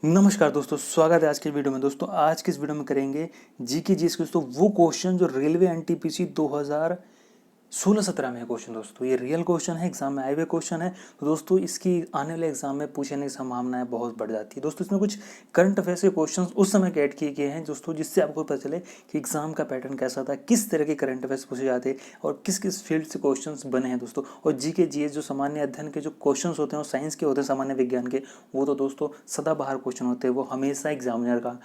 नमस्कार दोस्तों, स्वागत है आज की वीडियो में। दोस्तों आज की इस वीडियो में करेंगे जीके जीएस के दोस्तों वो क्वेश्चन जो रेलवे एनटीपीसी 2016-17 में है क्वेश्चन। दोस्तों ये रियल क्वेश्चन है, एग्जाम में आए हुए क्वेश्चन है। तो दोस्तों इसकी आने वाले एग्जाम में पूछने की संभावनाएं बहुत बढ़ जाती है। दोस्तों इसमें कुछ करंट अफेयर्स के क्वेश्चन उस समय के ऐड किए गए हैं दोस्तों, जिससे आपको पता चले कि एग्जाम का पैटर्न कैसा था, किस तरह के करंट अफेयर्स पूछे जाते हैं और किस किस फील्ड से क्वेश्चन बने हैं दोस्तों। और जीके जीएस जो सामान्य अध्ययन के जो क्वेश्चन होते हैं वो साइंस के होते हैं, सामान्य विज्ञान के, वो तो दोस्तों सदाबहार क्वेश्चन होते हैं, वो हमेशा एग्जामिनर का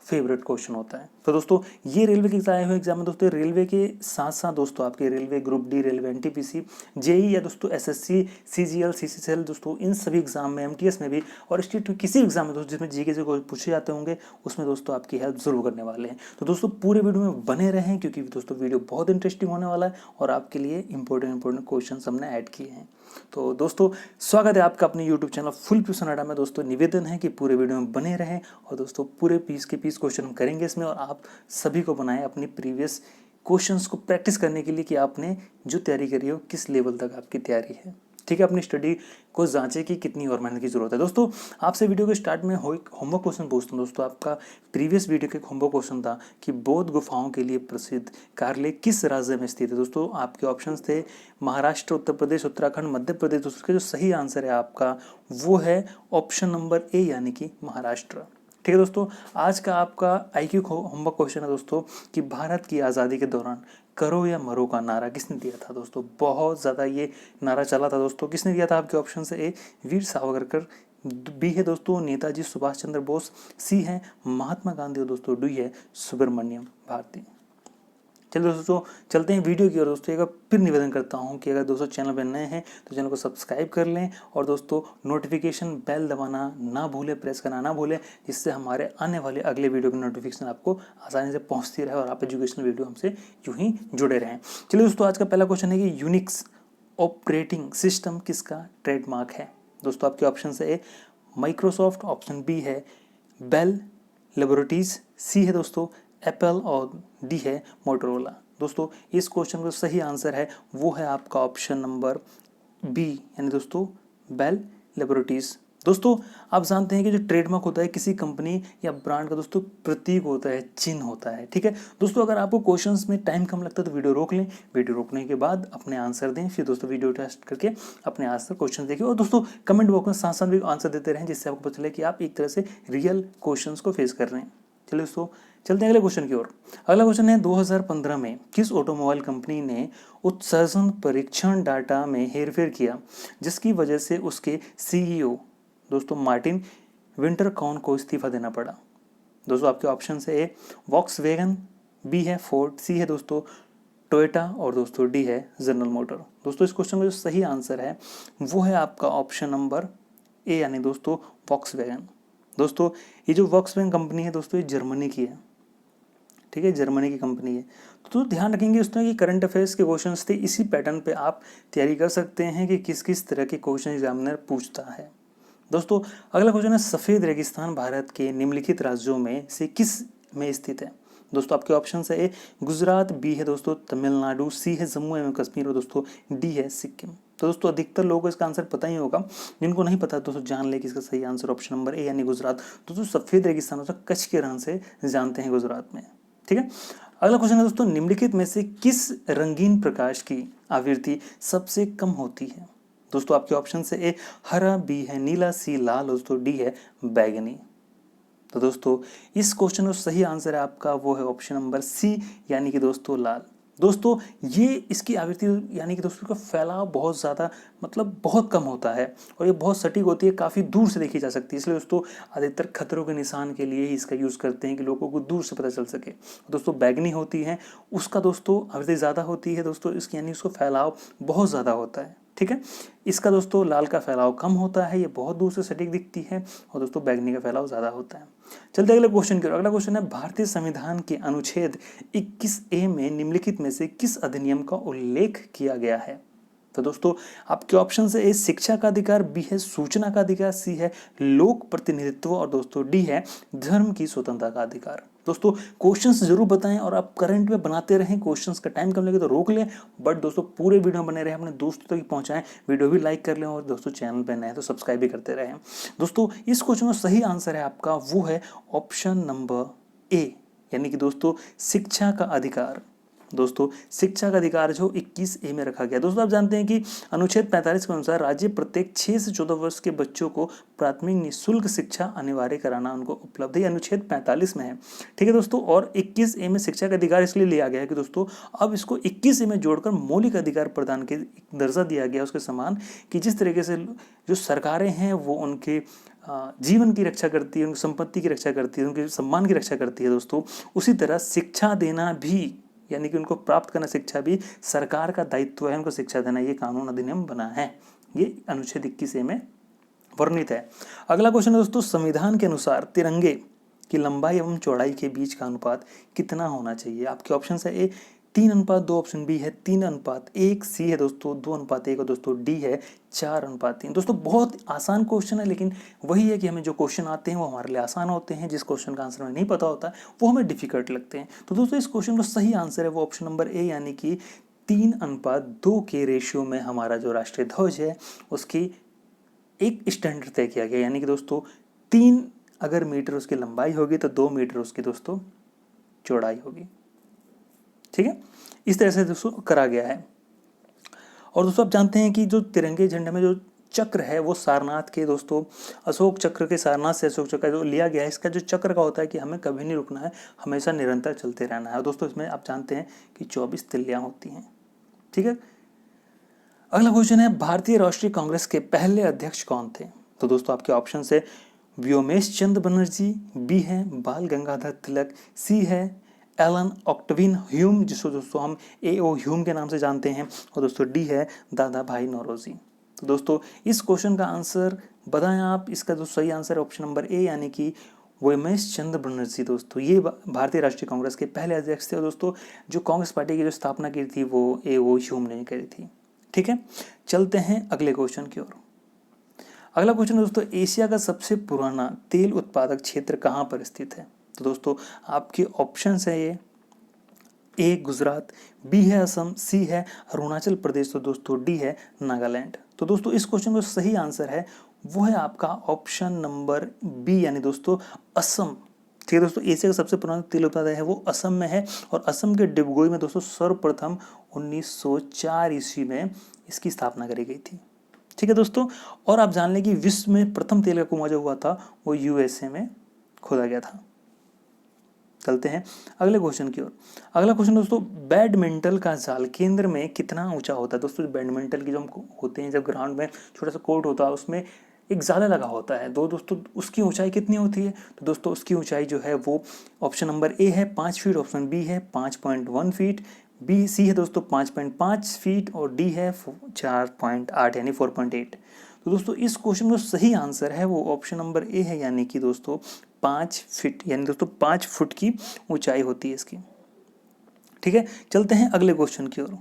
फेवरेट क्वेश्चन होता है। तो दोस्तों ये रेलवे के आए हुए एग्जाम में दोस्तों, रेलवे के साथ साथ दोस्तों आपके railway group D, railway NTPC, JE या दोस्तों एसएससी, सीजीएल, सीसीएल दोस्तों, इन सभी एग्जाम में, एमटीएस में भी और स्टेट किसी एग्जाम में दोस्तों जिसमें जीके से पूछे जाते होंगे उसमें दोस्तों आपकी हेल्प जरूर करने वाले हैं। तो दोस्तों पूरे वीडियो में बने रहें, क्योंकि दोस्तों वीडियो बहुत इंटरेस्टिंग होने वाला है और आपके लिए इंपॉर्टेंट क्वेश्चन हमने ऐड किए हैं। तो दोस्तों स्वागत है आपका अपने यूट्यूब चैनल फुल प्यूसन अड्डा में। दोस्तों निवेदन है कि पूरे वीडियो में बने रहें और दोस्तों पूरे पीस क्वेश्चन हम करेंगे इसमें, और आप सभी को बनाएं अपनी प्रीवियस क्वेश्चंस को प्रैक्टिस करने के लिए कि आपने जो तैयारी करी हो किस लेवल तक आपकी तैयारी है। ठीक है, अपनी स्टडी को जांचें कि कितनी और मेहनत की जरूरत है। दोस्तों आपसे वीडियो के स्टार्ट में होमवर्क क्वेश्चन पूछता हूँ। दोस्तों आपका प्रीवियस वीडियो का होमवर्क क्वेश्चन था कि बौद्ध गुफाओं के लिए प्रसिद्ध कार्यालय किस राज्य में स्थित है। दोस्तों आपके ऑप्शंस थे महाराष्ट्र, उत्तर प्रदेश, उत्तराखंड, मध्य प्रदेश। दोस्तों इसका जो सही आंसर है आपका वो है ऑप्शन नंबर ए, यानी कि महाराष्ट्र। ठीक है दोस्तों, आज का आपका आईक्यू होमवर्क क्वेश्चन है दोस्तों कि भारत की आज़ादी के दौरान करो या मरो का नारा किसने दिया था। दोस्तों बहुत ज़्यादा ये नारा चला था दोस्तों, किसने दिया था? आपके ऑप्शन से ए वीर सावरकर, बी है दोस्तों नेताजी सुभाष चंद्र बोस, सी है महात्मा गांधी और दोस्तों डी है सुब्रमण्यम भारती। चलिए दोस्तों चलते हैं वीडियो की ओर। दोस्तों एक बार फिर निवेदन करता हूं कि अगर दोस्तों चैनल पर नए हैं तो चैनल को सब्सक्राइब कर लें और दोस्तों नोटिफिकेशन बेल दबाना ना भूलें, प्रेस करना ना भूलें, जिससे हमारे आने वाले अगले वीडियो की नोटिफिकेशन आपको आसानी से पहुंचती रहे और आप एजुकेशनल वीडियो हमसे यूं ही जुड़े रहें। चलिए दोस्तों आज का पहला क्वेश्चन है कि यूनिक्स ऑपरेटिंग सिस्टम किसका ट्रेडमार्क है। दोस्तों आपके ऑप्शन है ए माइक्रोसॉफ्ट, ऑप्शन बी है बेल लेबोरेटरीज, सी है दोस्तों एप्पल और डी है मोटोरोला। दोस्तों इस क्वेश्चन का सही आंसर है वो है आपका ऑप्शन नंबर बी, यानी दोस्तों बेल लेबोरेटरीज। दोस्तों आप जानते हैं कि जो ट्रेडमार्क होता है किसी कंपनी या ब्रांड का दोस्तों प्रतीक होता है, चिन्ह होता है। ठीक है दोस्तों, अगर आपको क्वेश्चंस में टाइम कम लगता है तो वीडियो रोक लें, वीडियो रोकने के बाद अपने आंसर दें, फिर दोस्तों वीडियो टेस्ट करके अपने आंसर क्वेश्चन देखिए और दोस्तों कमेंट बॉक्स में साथ साथ भी आंसर देते रहें, जिससे आपको पता चले कि आप एक तरह से रियल क्वेश्चन को फेस कर रहे हैं। चलिए दोस्तों चलते हैं अगले क्वेश्चन की ओर। अगला क्वेश्चन है 2015 में किस ऑटोमोबाइल कंपनी ने उत्सर्जन परीक्षण डाटा में हेरफेर किया, जिसकी वजह से उसके सीईओ दोस्तों मार्टिन विंटरकॉर्न को इस्तीफा देना पड़ा। दोस्तों आपके ऑप्शन से ए वॉक्सवैगन, बी है फोर्ड, सी है दोस्तों टोयोटा और दोस्तों डी है जनरल मोटर। दोस्तों इस क्वेश्चन का जो सही आंसर है वो है आपका ऑप्शन नंबर ए, यानी दोस्तों वॉक्सवैगन। दोस्तों ये जो वॉक्सवैगन कंपनी है दोस्तों ये जर्मनी की है। ठीक है, जर्मनी की कंपनी है। तो ध्यान रखेंगे दोस्तों कि करंट अफेयर्स के क्वेश्चंस थे, इसी पैटर्न पे आप तैयारी कर सकते हैं कि किस किस तरह के क्वेश्चन एग्जामिनर पूछता है। दोस्तों अगला क्वेश्चन है सफ़ेद रेगिस्तान भारत के निम्नलिखित राज्यों में से किस में स्थित है। दोस्तों आपके ऑप्शन है ए गुजरात, बी है दोस्तों तमिलनाडु, सी है जम्मू एवं कश्मीर और दोस्तों डी है सिक्किम। तो दोस्तों अधिकतर लोगों को इसका आंसर पता ही होगा, जिनको नहीं पता दोस्तों जान ले कि इसका सही आंसर ऑप्शन नंबर ए यानी गुजरात। दोस्तों सफ़ेद रेगिस्तान दोस्तों कच्छ के रण से जानते हैं गुजरात में। ठीक है, अगला क्वेश्चन है दोस्तों निम्नलिखित में से किस रंगीन प्रकाश की आवृत्ति सबसे कम होती है। दोस्तों आपके ऑप्शन से ए हरा, बी है नीला, सी लाल, दोस्तों डी है बैगनी। तो दोस्तों इस क्वेश्चन का सही आंसर है आपका वो है ऑप्शन नंबर सी, यानी कि दोस्तों लाल। दोस्तों ये इसकी आवृत्ति यानी कि दोस्तों का फैलाव बहुत ज़्यादा मतलब बहुत कम होता है और ये बहुत सटीक होती है, काफ़ी दूर से देखी जा सकती है, इसलिए दोस्तों अधिकतर खतरों के निशान के लिए ही इसका यूज़ करते हैं कि लोगों को दूर से पता चल सके। दोस्तों बैगनी होती है उसका दोस्तों आवृत्ति ज़्यादा होती है दोस्तों, इसकी यानी उसका फैलाव बहुत ज़्यादा होता है। ठीक है, इसका दोस्तों लाल का फैलाव कम होता है, ये बहुत दूर से सटीक दिखती है और दोस्तों बैगनी का फैलाव ज़्यादा होता है। चलते अगले क्वेश्चन की ओर। अगला क्वेश्चन है भारतीय संविधान के अनुच्छेद 21A में निम्नलिखित में से किस अधिनियम का उल्लेख किया गया है। तो दोस्तों आपके ऑप्शन से ए शिक्षा का अधिकार, बी है सूचना का अधिकार, सी है लोक प्रतिनिधित्व और दोस्तों डी है धर्म की स्वतंत्रता का अधिकार। दोस्तों क्वेश्चंस जरूर बताएं और आप करंट में बनाते रहें। क्वेश्चंस का टाइम कम लगे तो रोक लें, बट दोस्तों पूरे वीडियो बने रहे, अपने दोस्तों तक पहुंचाएं, वीडियो भी लाइक कर लें और दोस्तों चैनल पे नए हैं तो सब्सक्राइब भी करते रहें। दोस्तों इस क्वेश्चन का सही आंसर है आपका वो है ऑप्शन नंबर ए, यानी कि दोस्तों शिक्षा का अधिकार। दोस्तों शिक्षा का अधिकार जो 21A में रखा गया। दोस्तों आप जानते हैं कि अनुच्छेद 45 के अनुसार राज्य प्रत्येक 6 से 14 वर्ष के बच्चों को प्राथमिक निःशुल्क शिक्षा अनिवार्य कराना उनको उपलब्ध है, अनुच्छेद 45 में है। ठीक है दोस्तों, और 21A में शिक्षा का अधिकार इसलिए लिया गया है कि दोस्तों अब इसको 21A में जोड़कर मौलिक अधिकार प्रदान के दर्जा दिया गया उसके समान, कि जिस तरीके से जो सरकारें हैं वो उनके जीवन की रक्षा करती है, उनकी संपत्ति की रक्षा करती है, उनके सम्मान की रक्षा करती है दोस्तों, उसी तरह शिक्षा देना भी, यानी कि उनको प्राप्त करना शिक्षा भी सरकार का दायित्व है, उनको शिक्षा देना। ये कानून अधिनियम बना है, ये अनुच्छेद 21A में वर्णित है। अगला क्वेश्चन है दोस्तों, संविधान के अनुसार तिरंगे की लंबाई एवं चौड़ाई के बीच का अनुपात कितना होना चाहिए? आपके ऑप्शन है ए 3:2, ऑप्शन बी है 3:1, सी है दोस्तों 2:1 और दोस्तों डी है 4:3। दोस्तों बहुत आसान क्वेश्चन है, लेकिन वही है कि हमें जो क्वेश्चन आते हैं वो हमारे लिए आसान होते हैं, जिस क्वेश्चन का आंसर हमें नहीं पता होता वो हमें डिफिकल्ट लगते हैं। तो दोस्तों इस क्वेश्चन का सही आंसर है वो ऑप्शन नंबर ए, यानी कि 3:2 के रेशियो में हमारा जो राष्ट्रीय ध्वज है उसकी एक स्टैंडर्ड तय किया गया, यानी कि दोस्तों 3 अगर मीटर उसकी लंबाई होगी तो 2 मीटर उसकी दोस्तों चौड़ाई होगी। ठीक है, इस तरह से दोस्तों करा गया है। और दोस्तों आप जानते हैं कि जो तिरंगे झंडे में जो चक्र है वो सारनाथ के दोस्तों अशोक चक्र के, सारनाथ से अशोक चक्र जो लिया गया है, इसका जो चक्र का होता है कि हमें कभी नहीं रुकना है, हमेशा निरंतर चलते रहना है। दोस्तों इसमें आप जानते हैं कि 24 तिल्लियां होती हैं। ठीक है, अगला क्वेश्चन है, भारतीय राष्ट्रीय कांग्रेस के पहले अध्यक्ष कौन थे? तो दोस्तों आपके ऑप्शन है व्योमेश चंद्र बनर्जी, बी है बाल गंगाधर तिलक, सी है एलन ऑक्टविन ह्यूम, जिसको दोस्तों हम A.O. ह्यूम के नाम से जानते हैं, और दोस्तों डी है दादा भाई नौरोजी। तो दोस्तों इस क्वेश्चन का आंसर बताएं आप। इसका जो सही आंसर है ऑप्शन नंबर ए, यानी कि व्योमेश चंद्र बनर्जी। दोस्तों ये भारतीय राष्ट्रीय कांग्रेस के पहले अध्यक्ष थे, और दोस्तों जो कांग्रेस पार्टी की जो स्थापना की थी वो A.O. ह्यूम ने करी थी। ठीक है, चलते हैं अगले क्वेश्चन की ओर। अगला क्वेश्चन दोस्तों, एशिया का सबसे पुराना तेल उत्पादक क्षेत्र कहाँ पर स्थित है? तो दोस्तों आपके ऑप्शंस है ये ए गुजरात, बी है असम, सी है अरुणाचल प्रदेश, तो दोस्तों डी है नागालैंड। तो दोस्तों इस क्वेश्चन का सही आंसर है वो है आपका ऑप्शन नंबर बी, यानी दोस्तों असम। ठीक है दोस्तों, एशिया का सबसे पुराना तेल उत्पादक है वो असम में है, और असम के डिबगोई में दोस्तों सर्वप्रथम 1904 ईस्वी में इसकी स्थापना करी गई थी। ठीक है दोस्तों, और आप जान लें कि विश्व में प्रथम तेल का कुआं जो हुआ था वो USA में खोदा गया था। चलते हैं अगले क्वेश्चन की ओर। अगला क्वेश्चन दोस्तों, बैडमिंटन का जाल केंद्र में कितना ऊंचा होता है? दोस्तों बैडमिंटन की जो हम होते हैं, जब ग्राउंड में छोटा सा कोर्ट होता है उसमें एक जाला लगा होता है, दोस्तों उसकी ऊंचाई कितनी होती है? तो दोस्तों उसकी ऊंचाई जो है वो ऑप्शन नंबर ए है 5 फीट, ऑप्शन बी है 5.1 फीट, बी सी है दोस्तों 5.5 फीट, और डी है 4.8 यानी 4.8। तो दोस्तों इस क्वेश्चन का सही आंसर है वो ऑप्शन नंबर ए है, यानी कि दोस्तों 5 फीट, यानी दोस्तों 5 फुट की ऊंचाई होती है इसकी। ठीक है, चलते हैं अगले क्वेश्चन की ओर।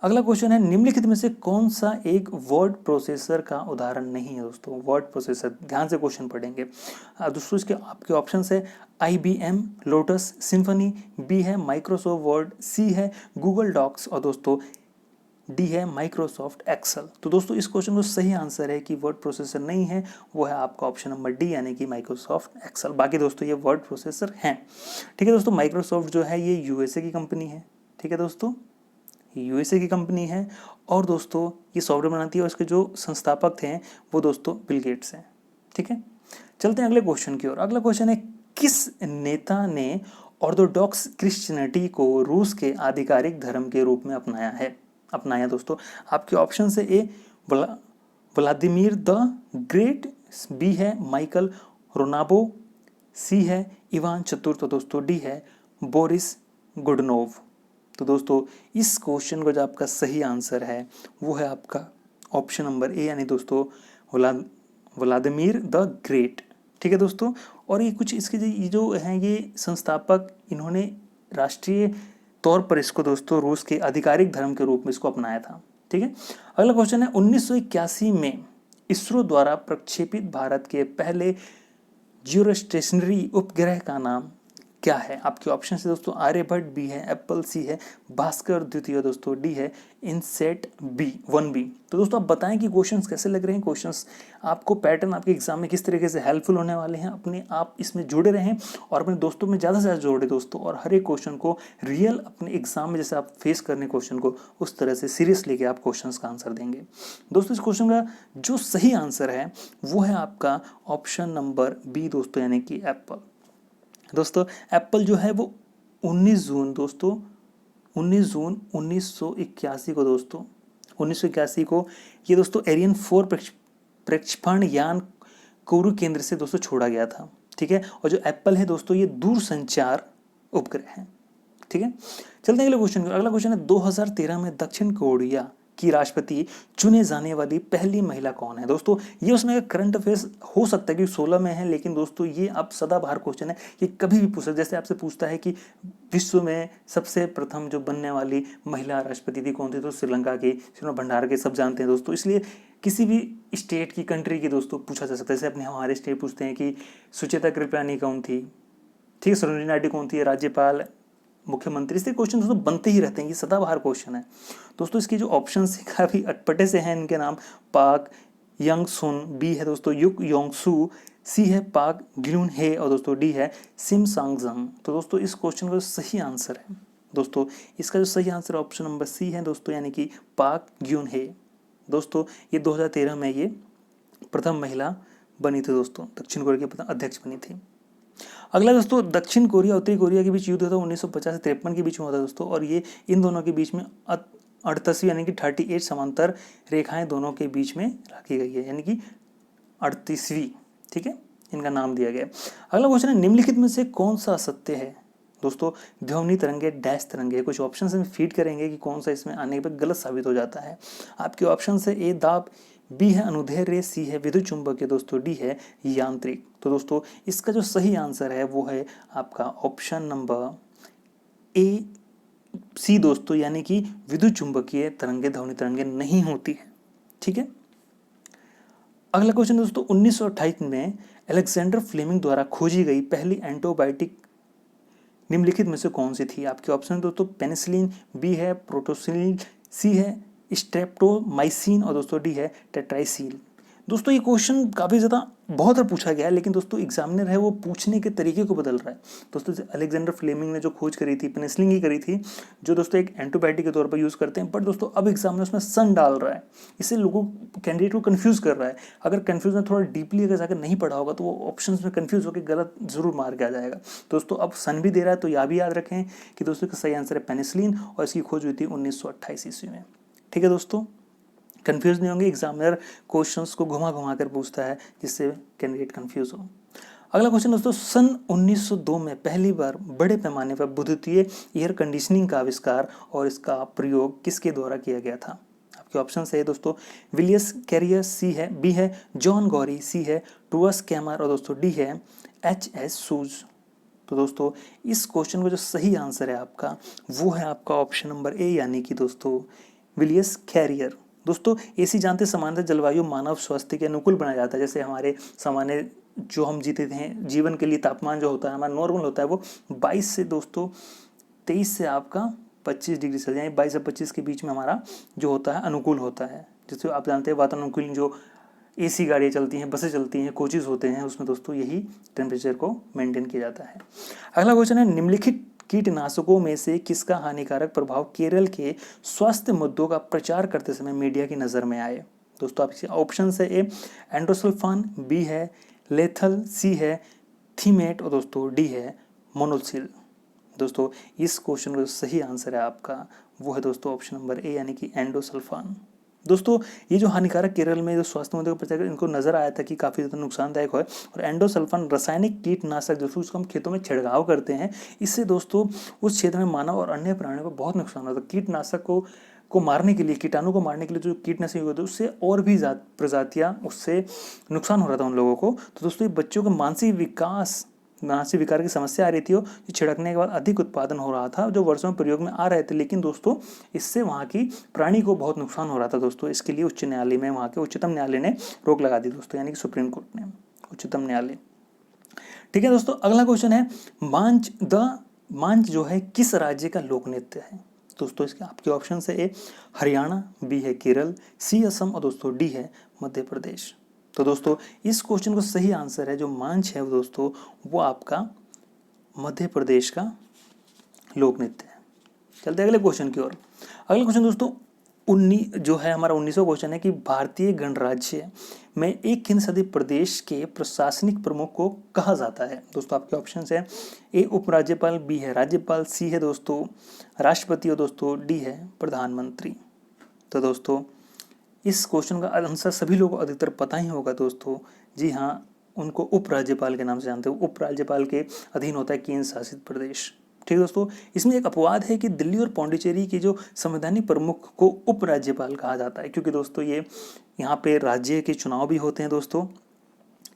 अगला क्वेश्चन है, निम्नलिखित में से कौन सा एक वर्ड प्रोसेसर का उदाहरण नहीं है? दोस्तों वर्ड प्रोसेसर, ध्यान से क्वेश्चन पढ़ेंगे दोस्तों। इसके आपके ऑप्शन है IBM लोटस सिम्फनी, बी है माइक्रोसॉफ्ट वर्ड, सी है गूगल डॉक्स, और दोस्तों डी है माइक्रोसॉफ्ट एक्सेल। तो दोस्तों इस क्वेश्चन का सही आंसर है कि वर्ड प्रोसेसर नहीं है, वो है आपका ऑप्शन नंबर डी, यानी कि माइक्रोसॉफ्ट एक्सेल। बाकी दोस्तों ये वर्ड प्रोसेसर हैं। ठीक है दोस्तों, माइक्रोसॉफ्ट जो है ये USA की कंपनी है। ठीक है दोस्तों, USA की कंपनी है, और दोस्तों ये सॉफ्टवेयर बनाती है, और इसके जो संस्थापक थे वो दोस्तों बिल गेट्स हैं। ठीक है, चलते हैं अगले क्वेश्चन की ओर। अगला क्वेश्चन है, किस नेता ने ऑर्थोडॉक्स क्रिश्चियनिटी को रूस के आधिकारिक धर्म के रूप में अपनाया? दोस्तों आपके ऑप्शन से ए व्लादिमीर द ग्रेट, बी है माइकल रोनाबो, सी है इवान चतुर्थ, दोस्तों डी है बोरिस गुडनोव। तो दोस्तों इस क्वेश्चन का जो आपका सही आंसर है वो है आपका ऑप्शन नंबर ए, यानी दोस्तों व्लादिमीर द ग्रेट। ठीक है दोस्तों, और ये कुछ इसके जो हैं ये संस्थापक, इन्होंने राष्ट्रीय तौर पर इसको दोस्तों रूस के आधिकारिक धर्म के रूप में इसको अपनाया था। ठीक है, अगला क्वेश्चन है, 1981 में इसरो द्वारा प्रक्षेपित भारत के पहले जियोस्टेशनरी उपग्रह का नाम क्या है? आपके ऑप्शन है दोस्तों आर्यभट्ट, बी है एप्पल, सी है भास्कर द्वितीय दोस्तों, डी है इनसेट बी 1B। तो दोस्तों आप बताएं कि क्वेश्चंस कैसे लग रहे हैं, क्वेश्चंस आपको पैटर्न आपके एग्जाम में किस तरीके से हेल्पफुल होने वाले हैं। अपने आप इसमें जुड़े रहें और अपने दोस्तों में ज़्यादा से ज़्यादा जोड़े दोस्तों, और हर एक क्वेश्चन को रियल अपने एग्जाम में जैसे आप फेस करने क्वेश्चन को उस तरह से सीरियस लेके आप क्वेश्चंस का आंसर देंगे। दोस्तों इस क्वेश्चन का जो सही आंसर है वो है आपका ऑप्शन नंबर बी दोस्तों, यानी कि एप्पल। दोस्तों एप्पल जो है वो 19 जून दोस्तों 19 जून 1981 को दोस्तों 1981 को ये दोस्तों एरियन 4 प्रक्षेपण यान कोरू केंद्र से दोस्तों छोड़ा गया था। ठीक है, और जो एप्पल है दोस्तों ये दूरसंचार उपग्रह है। ठीक है, चलते हैं अगले क्वेश्चन को। अगला क्वेश्चन है 2013 में दक्षिण कोरिया की राष्ट्रपति चुने जाने वाली पहली महिला कौन है? दोस्तों ये उसमें करंट अफेयर्स हो सकता है कि 16 में है, लेकिन दोस्तों ये अब सदाबहार क्वेश्चन है कि कभी भी पूछ सकते। जैसे आपसे पूछता है कि विश्व में सबसे प्रथम जो बनने वाली महिला राष्ट्रपति थी कौन थी, तो श्रीलंका की श्रीमती भंडार सब जानते हैं दोस्तों। इसलिए किसी भी स्टेट की कंट्री की दोस्तों पूछा जा सकता है। जैसे अपने हमारे स्टेट पूछते हैं कि सुचेता कृपलानी कौन थी, ठीक है, सरोजिनी नायडू कौन थी, राज्यपाल, मुख्यमंत्री, से क्वेश्चन दोस्तों बनते ही रहते हैं, ये सदाबहार क्वेश्चन है दोस्तों। इसके जो ऑप्शन है काफ़ी अटपटे से हैं, इनके नाम पाक यंग सुन, बी है दोस्तों युक योंगसू, सी है पाक ग्लून हे, और दोस्तों डी है सिम सांगजंग। तो दोस्तों इस क्वेश्चन का जो सही आंसर है दोस्तों, इसका जो सही आंसर ऑप्शन नंबर सी है दोस्तों, यानी कि पाक ग्यून हे। दोस्तों ये 2013 में ये प्रथम महिला बनी थी दोस्तों, दक्षिण कोरिया की प्रथम अध्यक्ष बनी थी। अगला दोस्तों दक्षिण कोरिया उत्तरी कोरिया के बीच युद्ध था 1950 से 53 के बीच में हुआ था दोस्तों, और ये इन दोनों के बीच में 38वीं यानी कि 38 समांतर रेखाएं दोनों के बीच में रखी गई है, यानी कि 38वीं। ठीक है, इनका नाम दिया गया। अगला क्वेश्चन है निम्नलिखित में से कौन सा असत्य है? दोस्तों ध्वनि तरंगे डैश तरंगे, कुछ ऑप्शन में फीड करेंगे कि कौन सा इसमें आने पर गलत साबित हो जाता है। आपके ऑप्शन है ए दाब, बी है अनुदैर्ध्य, सी है विद्युत चुंबकीय दोस्तों, डी है यांत्रिक। तो दोस्तों इसका जो सही आंसर है वो है आपका ऑप्शन नंबर ए सी दोस्तों, यानी कि विद्युत चुंबकीय तरंगे ध्वनि तरंगे नहीं होती है। ठीक है, अगला क्वेश्चन दोस्तों 1928 में अलेक्जेंडर फ्लेमिंग द्वारा खोजी गई पहली एंटीबायोटिक निम्नलिखित में से कौन सी थी? आपके ऑप्शन दोस्तों पेनिसिलिन, बी है प्रोटोसिलिन, सी है स्ट्रेप्टोमाइसिन, और दोस्तों डी है टेट्राइसिल। दोस्तों ये क्वेश्चन काफ़ी ज़्यादा बहुत बार पूछा गया है, लेकिन दोस्तों एग्जामिनर है वो पूछने के तरीके को बदल रहा है। दोस्तों अलेक्जेंडर फ्लेमिंग ने जो खोज करी थी पेनिसिलिन की करी थी, जो दोस्तों एक एंटीबायोटिक के तौर पर यूज़ करते हैं, बट दोस्तों अब एग्जामिनर उसमें सन डाल रहा है, इससे लोगों कैंडिडेट को कन्फ्यूज कर रहा है। अगर कन्फ्यूज में थोड़ा डीपली अगर जाकर नहीं पढ़ा होगा तो वो ऑप्शन में कन्फ्यूज होकर गलत जरूर मार के आ जाएगा। दोस्तों अब सन भी दे रहा है, तो यह भी याद रखें कि दोस्तों इसका सही आंसर है पेनिसिलिन, और इसकी खोज हुई थी 1928 ईस्वी में। ठीक है दोस्तों, कंफ्यूज नहीं होंगे, एग्जामिनर क्वेश्चंस को घुमा घुमा कर पूछता है जिससे कैंडिडेट कंफ्यूज हो। अगला क्वेश्चन दोस्तों सन 1902 में पहली बार बड़े पैमाने पर विद्युतीय एयर कंडीशनिंग का आविष्कार और इसका प्रयोग किसके द्वारा किया गया था? आपके ऑप्शन है दोस्तों विलियस कैरियर, सी है, बी है जॉन गॉरी, सी है टूअस कैमर, और दोस्तों डी है HS सूज। तो दोस्तों इस क्वेश्चन का जो सही आंसर है आपका वो है आपका ऑप्शन नंबर ए, यानी कि दोस्तों विलियस कैरियर। दोस्तों एसी जानते सामान्य जलवायु मानव स्वास्थ्य के अनुकूल बनाया जाता है। जैसे हमारे सामान्य जो हम जीते हैं जीवन के लिए तापमान जो होता है हमारा नॉर्मल होता है वो 22 से दोस्तों 23 से आपका 25 डिग्री सेल्सियस, यानी 22 से 25 के बीच में हमारा जो होता है अनुकूल होता है। जैसे आप जानते हैं वातानुकूलित जो एसी गाड़ियाँ चलती हैं, बसें चलती हैं, कोचेज होते हैं, उसमें दोस्तों यही टेम्परेचर को मेंटेन किया जाता है। अगला क्वेश्चन है निम्नलिखित कीटनाशकों में से किसका हानिकारक प्रभाव केरल के स्वास्थ्य मुद्दों का प्रचार करते समय मीडिया की नज़र में आए? दोस्तों आपके ऑप्शन है ए एंडोसल्फान, बी है लेथल, सी है थीमेट, और दोस्तों डी है मोनोसिल। दोस्तों इस क्वेश्चन का सही आंसर है आपका वो है दोस्तों ऑप्शन नंबर ए, यानी कि एंडोसल्फान। दोस्तों ये जो हानिकारक केरल में जो स्वास्थ्य मुद्दों का प्रचार इनको नजर आया था कि काफ़ी ज़्यादा नुकसानदायक है, और एंडोसल्फान रासायनिक कीटनाशक दोस्तों उसको हम खेतों में छिड़काव करते हैं, इससे दोस्तों उस क्षेत्र में मानव और अन्य प्राणियों को बहुत नुकसान होता है। कीटनाशक को मारने के लिए, कीटाणु को मारने के लिए जो कीटनाशक होते हैं उससे और भी प्रजातियाँ उससे नुकसान हो रहा था उन लोगों को। तो दोस्तों ये बच्चों का मानसिक विकार की समस्या आ रही थी, जो छिड़कने के बाद अधिक उत्पादन हो रहा था, जो वर्षों में प्रयोग में आ रहे थे, लेकिन दोस्तों इससे वहाँ की प्राणी को बहुत नुकसान हो रहा था दोस्तों। इसके लिए उच्च न्यायालय में वहाँ के उच्चतम न्यायालय ने रोक लगा दी दोस्तों, यानी कि सुप्रीम कोर्ट ने, उच्चतम न्यायालय। ठीक है दोस्तों, अगला क्वेश्चन है मांझ जो है किस राज्य का लोक नृत्य है। दोस्तों इसके आपके ऑप्शन है ए हरियाणा, बी है केरल, सी असम और दोस्तों डी है मध्य प्रदेश। तो दोस्तों इस क्वेश्चन को सही आंसर है जो मांझ है दोस्तों वो आपका मध्य प्रदेश का लोक नृत्य है। चलते अगले क्वेश्चन की ओर। अगला क्वेश्चन दोस्तों जो है हमारा 19वां क्वेश्चन है कि भारतीय गणराज्य में एक केंद्र शासित प्रदेश के प्रशासनिक प्रमुख को कहा जाता है। दोस्तों आपके ऑप्शन है ए उपराज्यपाल, बी है राज्यपाल, सी है दोस्तों राष्ट्रपति और दोस्तों डी है प्रधानमंत्री। तो दोस्तों इस क्वेश्चन का आंसर सभी लोगों को अधिकतर पता ही होगा दोस्तों। जी हाँ, उनको उपराज्यपाल के नाम से जानते हो। उपराज्यपाल के अधीन होता है केंद्र शासित प्रदेश। ठीक है दोस्तों, इसमें एक अपवाद है कि दिल्ली और पौंडीचेरी के जो संवैधानिक प्रमुख को उपराज्यपाल कहा जाता है, क्योंकि दोस्तों ये यहाँ पे राज्य के चुनाव भी होते हैं दोस्तों।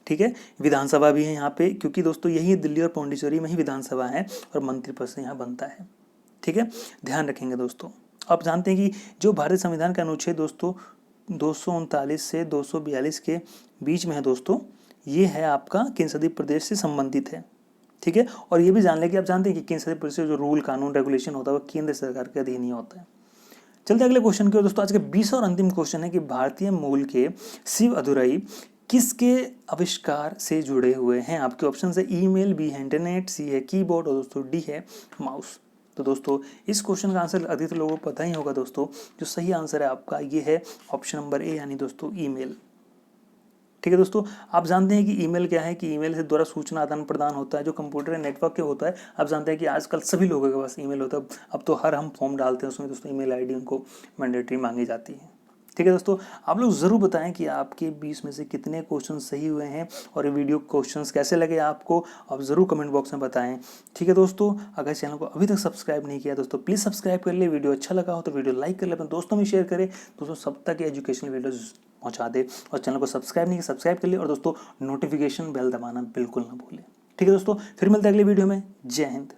ठीक है, विधानसभा भी है यहाँ पे, क्योंकि दोस्तों यही दिल्ली और पौंडीचेरी में ही विधानसभा है और मंत्रिपरिषद यहाँ बनता है। ठीक है, ध्यान रखेंगे दोस्तों। आप जानते हैं कि जो भारतीय संविधान का अनुच्छेद दोस्तों 239 से 242 के बीच में है दोस्तों, ये है आपका केंद्र शासित प्रदेश से संबंधित है। ठीक है, और ये भी जान लें कि आप जानते हैं कि केंद्र शासित प्रदेश जो रूल कानून रेगुलेशन होता है वो केंद्र सरकार के अधीन ही होता है। चलते अगले क्वेश्चन की ओर दोस्तों। आज का 20वां और अंतिम क्वेश्चन है कि भारतीय मूल के शिव अधुराई किसके आविष्कार से जुड़े हुए हैं। आपके ऑप्शन है ईमेल, बी है इंटरनेट, सी है कीबोर्ड और दोस्तों डी है माउस। तो दोस्तों इस क्वेश्चन का आंसर अधिकतर लोगों को पता ही होगा दोस्तों। जो सही आंसर है आपका ये है ऑप्शन नंबर ए, यानी दोस्तों ईमेल। ठीक है दोस्तों, आप जानते हैं कि ईमेल क्या है, कि ईमेल से द्वारा सूचना आदान प्रदान होता है जो कंप्यूटर नेटवर्क के होता है। आप जानते हैं कि आजकल सभी लोगों के पास ईमेल होता है। अब तो हर हम फॉर्म डालते हैं उसमें दोस्तों ईमेल आईडी उनको मैंडेटरी मांगी जाती है। ठीक है दोस्तों, आप लोग ज़रूर बताएं कि आपके 20 में से कितने क्वेश्चन सही हुए हैं और ये वीडियो क्वेश्चंस कैसे लगे आपको, आप ज़रूर कमेंट बॉक्स में बताएं। ठीक है दोस्तों, अगर चैनल को अभी तक सब्सक्राइब नहीं किया दोस्तों प्लीज़ सब्सक्राइब कर ले। वीडियो अच्छा लगा हो तो वीडियो लाइक कर ले, अपने दोस्तों में शेयर करें दोस्तों, सब तक एजुकेशनल वीडियोज़ पहुंचा दे। और चैनल को सब्सक्राइब नहीं किया सब्सक्राइब कर ले, और दोस्तों नोटिफिकेशन बेल दबाना बिल्कुल ना भूलें। ठीक है दोस्तों, फिर मिलते हैं अगले वीडियो में। जय हिंद।